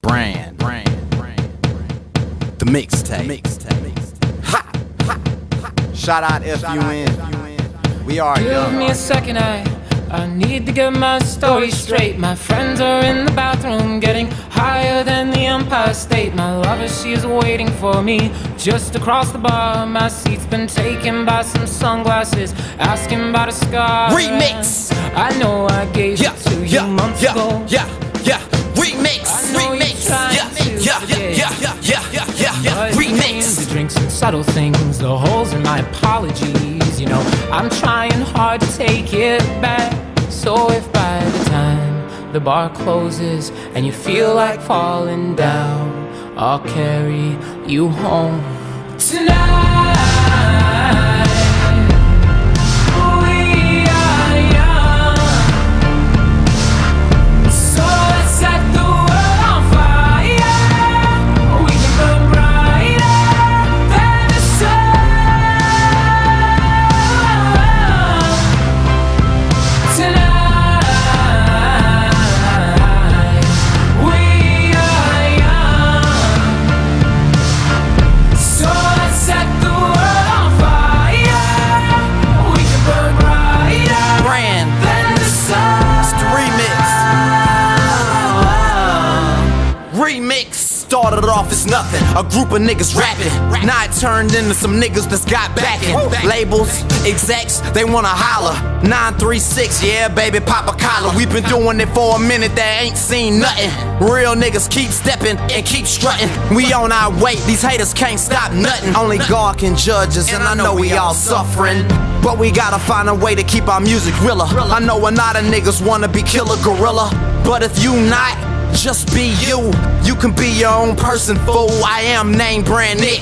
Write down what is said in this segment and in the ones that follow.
The mixtape. Ha! Shout out FUN. We are Give young. me a second, I need to get my story straight. My friends are in the bathroom getting higher than the Empire State. My lover, she is waiting for me just across the bar. My seat's been taken by some sunglasses asking about a scar. Remix. I know I gave it to you months ago. Remix. I know you're trying to Remix. the drinks and subtle things, the holes in my apologies. You know, I'm trying hard to take it back. So if by the time the bar closes and you feel like falling down, I'll carry you home tonight. We are young, so let's set the world on fire. We can burn brighter than the sun tonight. We are young, so let's set the world on fire. We can burn brighter than the sun. It's the remix. Started off as nothing, a group of niggas rapping. Now it turned into some niggas that's got backing. Labels, execs, they wanna holler. 936, yeah, baby, pop a collar. We've been doing it for a minute, they ain't seen nothing. Real niggas keep stepping and keep strutting. We on our way, these haters can't stop nothing. Only God can judge us, and I know we all suffering. But we gotta find a way to keep our music realer. I know a lot of niggas wanna be killer gorilla, but if you not, just be you. You can be your own person, fool. I am name brand Nick,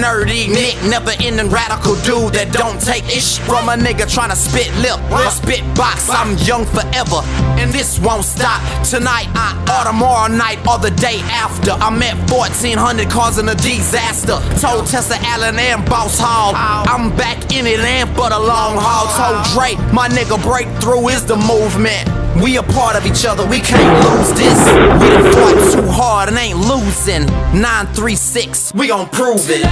nerdy Nick, never ending radical dude that don't take ish from a nigga trying to spit lip or spit box. I'm young forever, and this won't stop. Tonight, or tomorrow night, or the day after. I'm at 1400 causing a disaster. Told Tessa Allen and Boss Hall, I'm back in it and for the long haul. Told Dre, my nigga, breakthrough is the movement. We a part of each other, we can't lose this. We done fought too hard and ain't losing. 936, we gon' prove it.